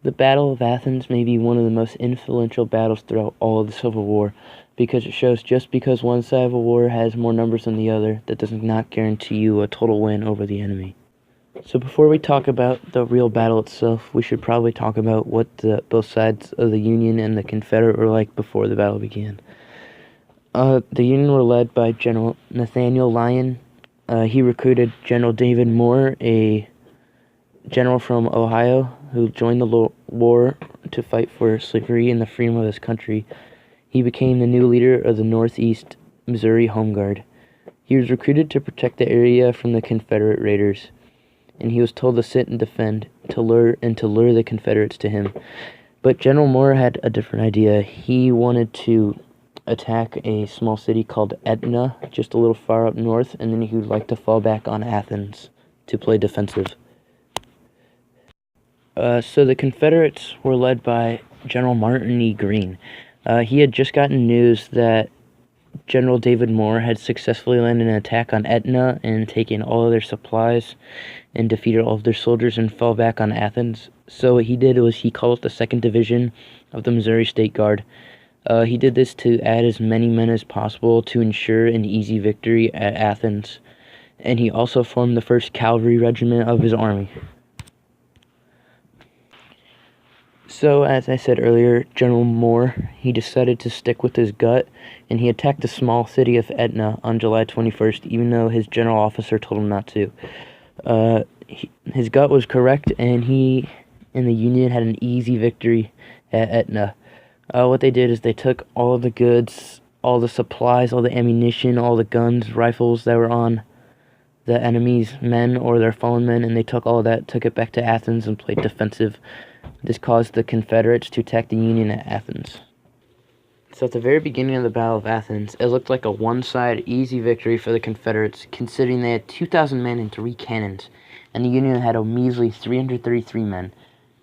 The Battle of Athens may be one of the most influential battles throughout all of the Civil War, because it shows just because one side of a war has more numbers than the other, that does not guarantee you a total win over the enemy. So before we talk about the real battle itself, we should probably talk about what both sides of the Union and the Confederate were like before the battle began. The Union were led by General Nathaniel Lyon. He recruited General David Moore, a general from Ohio, who joined the war to fight for slavery and the freedom of his country. He became the new leader of the Northeast Missouri Home Guard. He was recruited to protect the area from the Confederate raiders, and he was told to sit and defend, to lure the Confederates to him. But General Moore had a different idea. He wanted to attack a small city called Etna, just a little far up north, and then he would like to fall back on Athens to play defensive. So the Confederates were led by General Martin E. Greene. He had just gotten news that General David Moore had successfully landed an attack on Etna and taken all of their supplies and defeated all of their soldiers and fell back on Athens. So what he did was he called up the 2nd Division of the Missouri State Guard. He did this to add as many men as possible to ensure an easy victory at Athens. And he also formed the 1st Cavalry Regiment of his army. So, as I said earlier, General Moore, he decided to stick with his gut, and he attacked the small city of Etna on July 21st, even though his general officer told him not to. His gut was correct, and he and the Union had an easy victory at Etna. What they did is they took all of the goods, all the supplies, all the ammunition, all the guns, rifles that were on the enemy's men or their fallen men, and they took all of that, took it back to Athens, and played defensive. This caused the Confederates to attack the Union at Athens. So at the very beginning of the Battle of Athens, it looked like a one-side easy victory for the Confederates, considering they had 2,000 men and 3 cannons, and the Union had a measly 333 men.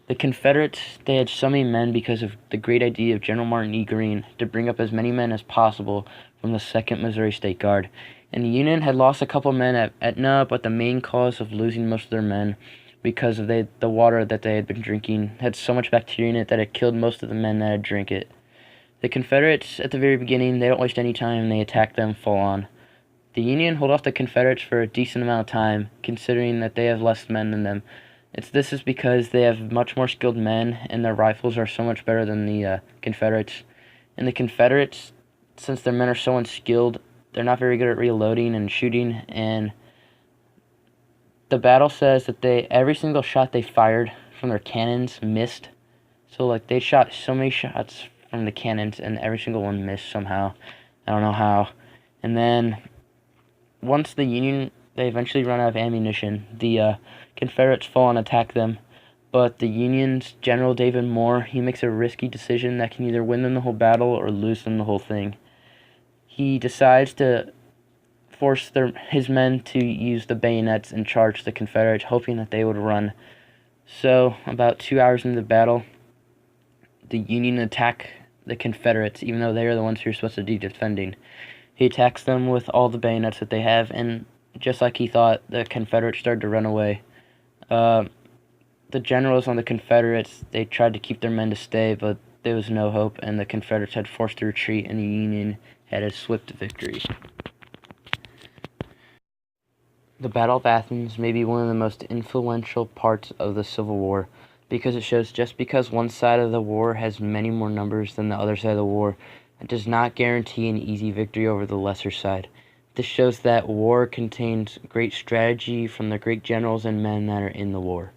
The Confederates, they had so many men because of the great idea of General Martin E. Greene to bring up as many men as possible from the 2nd Missouri State Guard. And the Union had lost a couple men at Etna, but the main cause of losing most of their men because of the water that they had been drinking had so much bacteria in it that it killed most of the men that had drank it. The Confederates, at the very beginning, they don't waste any time, they attack them full on. The Union hold off the Confederates for a decent amount of time, considering that they have less men than them. This is because they have much more skilled men, and their rifles are so much better than the Confederates. And the Confederates, since their men are so unskilled, they're not very good at reloading and shooting, and the battle says that every single shot they fired from their cannons missed. So, like, they shot so many shots from the cannons, and every single one missed somehow. I don't know how. And then, once the Union, they eventually run out of ammunition, the Confederates fall and attack them. But the Union's General David Moore, he makes a risky decision that can either win them the whole battle or lose them the whole thing. He decides to force his men to use the bayonets and charge the Confederates, hoping that they would run. So, about 2 hours into the battle, the Union attack the Confederates, even though they are the ones who are supposed to be defending. He attacks them with all the bayonets that they have, and just like he thought, the Confederates started to run away. The generals on the Confederates, they tried to keep their men to stay, but there was no hope, and the Confederates had forced to retreat, and the Union had a swift victory. The Battle of Athens may be one of the most influential parts of the Civil War, because it shows just because one side of the war has many more numbers than the other side of the war, it does not guarantee an easy victory over the lesser side. This shows that war contains great strategy from the great generals and men that are in the war.